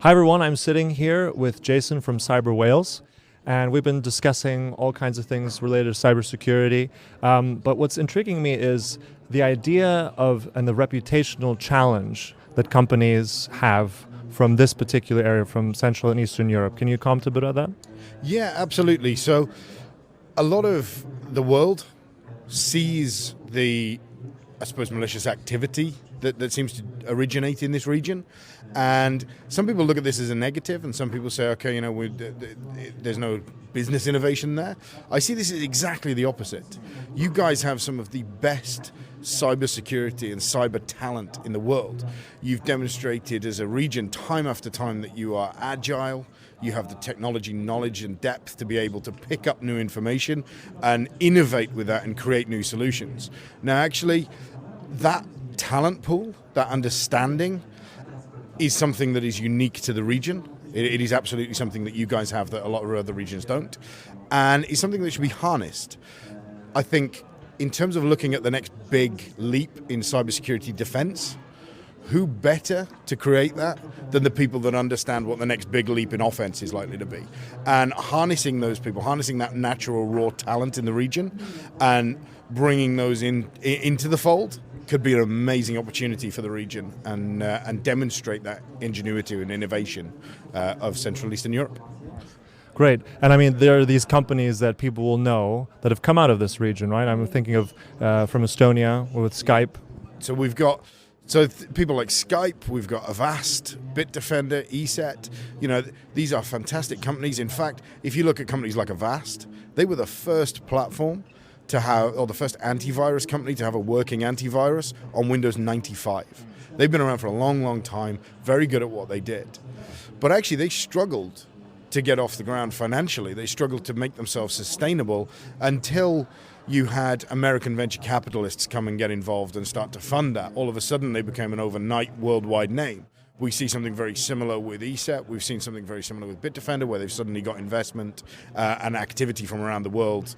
Hi everyone, I'm sitting here with Jason from Cyber Wales, and we've been discussing all kinds of things related to cybersecurity. But what's intriguing me is the idea of and the reputational challenge that companies have from this particular area, from Central and Eastern Europe. Can you comment a bit on that? Yeah, absolutely. So a lot of the world sees the, I suppose, malicious activity that seems to originate in this region. And some people look at this as a negative, and some people say, okay, there's no business innovation there. I see this as exactly the opposite. You guys have some of the best cybersecurity and cyber talent in the world. You've demonstrated as a region time after time that you are agile, you have the technology knowledge and depth to be able to pick up new information and innovate with that and create new solutions. Now, actually, that talent pool, that understanding, is something that is unique to the region. It is absolutely something that you guys have that a lot of other regions don't, and it's something that should be harnessed. I think in terms of looking at the next big leap in cybersecurity defense, who better to create that than the people that understand what the next big leap in offense is likely to be? And harnessing those people, harnessing that natural raw talent in the region and bringing those into the fold could be an amazing opportunity for the region and demonstrate that ingenuity and innovation of Central and Eastern Europe. Great. And I mean, there are these companies that people will know that have come out of this region, right? I'm thinking of from Estonia with Skype. So we've got people like Skype, we've got Avast, Bitdefender, ESET. These are fantastic companies. In fact, if you look at companies like Avast, they were the first platform to have, or the first antivirus company to have a working antivirus on Windows 95. They've been around for a long, long time, very good at what they did. But actually, they struggled to get off the ground financially. They struggled to make themselves sustainable until you had American venture capitalists come and get involved and start to fund that. All of a sudden, they became an overnight worldwide name. We see something very similar with ESET. We've seen something very similar with Bitdefender, where they've suddenly got investment and activity from around the world,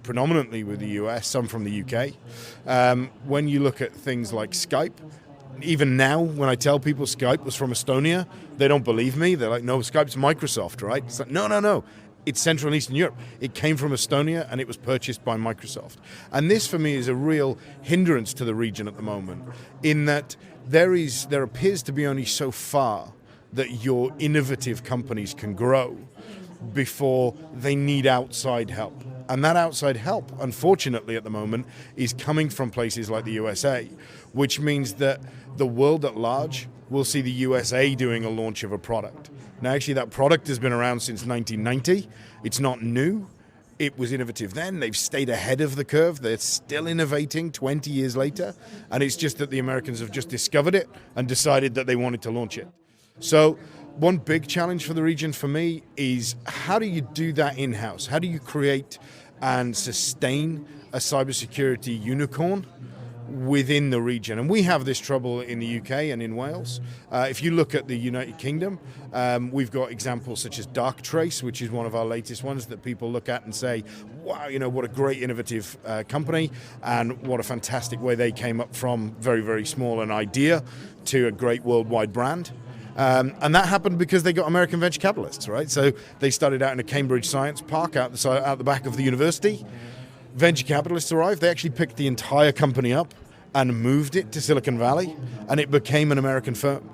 predominantly with the US, some from the UK. When you look at things like Skype, even now, when I tell people Skype was from Estonia, they don't believe me. They're like, no, Skype's Microsoft, right? It's like, no. It's Central and Eastern Europe. It came from Estonia and it was purchased by Microsoft. And this, for me, is a real hindrance to the region at the moment, in that there appears to be only so far that your innovative companies can grow before they need outside help. And that outside help, unfortunately at the moment, is coming from places like the USA, which means that the world at large will see the USA doing a launch of a product. Now, actually, that product has been around since 1990. It's not new. It was innovative then. They've stayed ahead of the curve. They're still innovating 20 years later. And it's just that the Americans have just discovered it and decided that they wanted to launch it. So one big challenge for the region for me is, how do you do that in-house? How do you create and sustain a cybersecurity unicorn within the region? And we have this trouble in the UK and in Wales. If you look at the United Kingdom, we've got examples such as Darktrace, which is one of our latest ones that people look at and say, wow, what a great innovative company, and what a fantastic way they came up from very, very small an idea to a great worldwide brand. And that happened because they got American venture capitalists, right? So they started out in a Cambridge Science Park out the back of the university. Venture capitalists arrived. They actually picked the entire company up and moved it to Silicon Valley, and it became an American firm.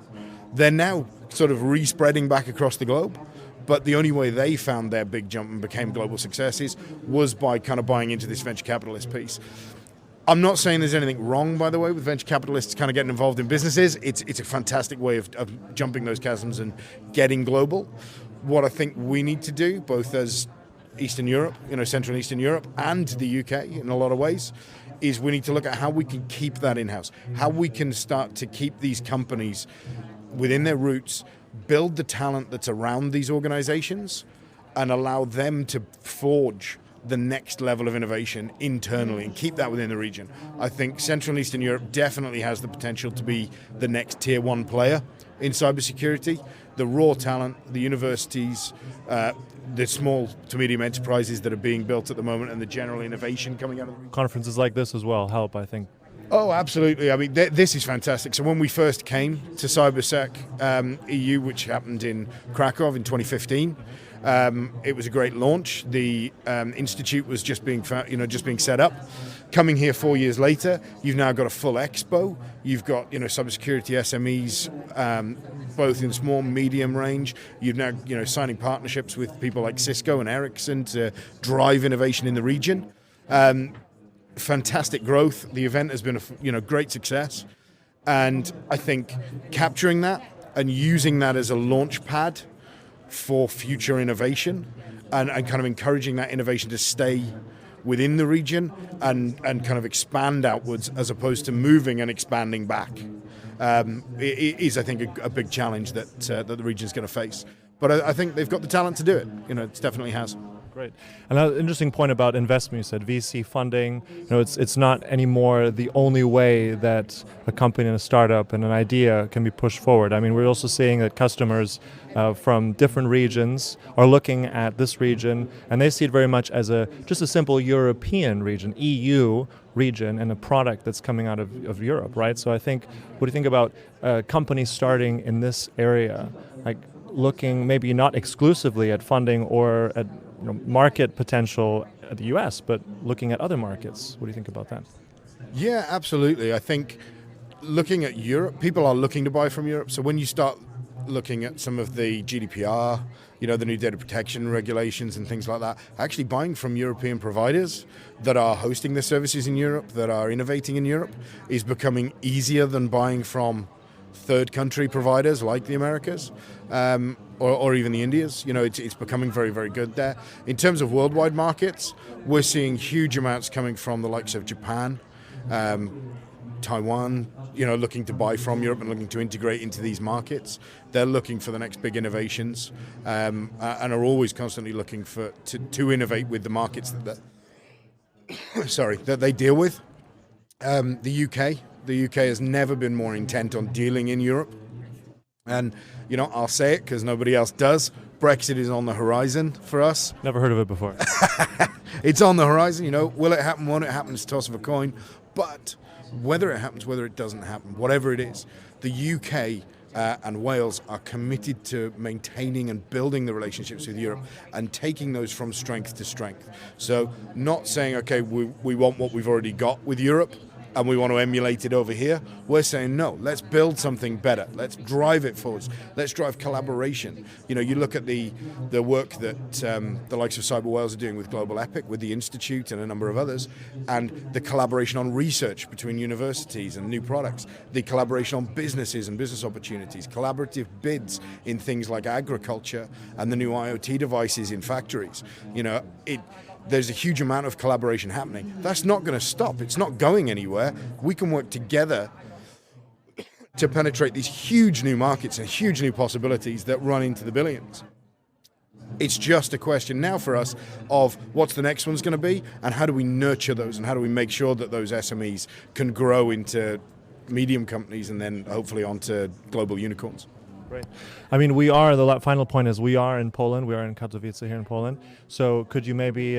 They're now sort of respreading back across the globe, but the only way they found their big jump and became global successes was by kind of buying into this venture capitalist piece. I'm not saying there's anything wrong, by the way, with venture capitalists kind of getting involved in businesses. It's a fantastic way of jumping those chasms and getting global. What I think we need to do, both as Eastern Europe, Central and Eastern Europe, and the UK in a lot of ways, is we need to look at how we can keep that in-house, how we can start to keep these companies within their roots, build the talent that's around these organizations, and allow them to forge the next level of innovation internally and keep that within the region. I think Central and Eastern Europe definitely has the potential to be the next tier one player in cybersecurity. The raw talent, the universities, the small to medium enterprises that are being built at the moment, and the general innovation coming out of the region. Conferences like this as well help, I think. Oh, absolutely. I mean, this is fantastic. So when we first came to CyberSec EU, which happened in Krakow in 2015, it was a great launch. The institute was just being set up. Coming here 4 years later, you've now got a full expo. You've got cybersecurity SMEs, both in small, medium range. You've now signing partnerships with people like Cisco and Ericsson to drive innovation in the region. Fantastic growth. The event has been a great success, and I think capturing that and using that as a launch pad for future innovation, and kind of encouraging that innovation to stay within the region and kind of expand outwards as opposed to moving and expanding back. It is, I think, a big challenge that the region is going to face. But I think they've got the talent to do it. It definitely has. Great. Another interesting point about investment, you said VC funding. It's not anymore the only way that a company and a startup and an idea can be pushed forward. I mean, we're also seeing that customers from different regions are looking at this region, and they see it very much as just a simple European region, EU region, and a product that's coming out of Europe, right? So I think, what do you think about companies starting in this area, like looking maybe not exclusively at funding or at market potential at the US, but looking at other markets? What do you think about that? Yeah, absolutely. I think looking at Europe, people are looking to buy from Europe. So when you start looking at some of the GDPR, the new data protection regulations and things like that, actually buying from European providers that are hosting their services in Europe, that are innovating in Europe, is becoming easier than buying from third country providers like the Americas, or even the Indias. It's becoming very, very good there. In terms of worldwide markets, we're seeing huge amounts coming from the likes of Japan, Taiwan, looking to buy from Europe and looking to integrate into these markets. They're looking for the next big innovations, and are always constantly looking to innovate with the markets that they deal with. The UK has never been more intent on dealing in Europe. And, I'll say it because nobody else does. Brexit is on the horizon for us. Never heard of it before. It's on the horizon. Will it happen? Won't it happen? It's a toss of a coin. But whether it happens, whether it doesn't happen, whatever it is, the UK and Wales are committed to maintaining and building the relationships with Europe and taking those from strength to strength. So not saying, okay, we want what we've already got with Europe and we want to emulate it over here. We're saying, no, let's build something better. Let's drive it forwards. Let's drive collaboration. You look at the work that the likes of Cyber Wales are doing with Global Epic, with the Institute and a number of others, and the collaboration on research between universities and new products, the collaboration on businesses and business opportunities, collaborative bids in things like agriculture and the new IoT devices in factories. There's a huge amount of collaboration happening. That's not going to stop. It's not going anywhere. We can work together to penetrate these huge new markets and huge new possibilities that run into the billions. It's just a question now for us of what's the next one's going to be, and how do we nurture those, and how do we make sure that those SMEs can grow into medium companies and then hopefully onto global unicorns. Great. I mean, the final point is we are in Poland. We are in Katowice here in Poland. So could you maybe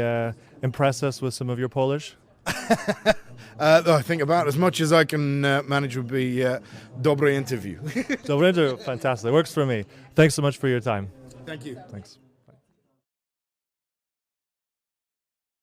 impress us with some of your Polish? I think about as much as I can manage would be dobre interview. Dobre interview, fantastic. Works for me. Thanks so much for your time. Thank you. Thanks.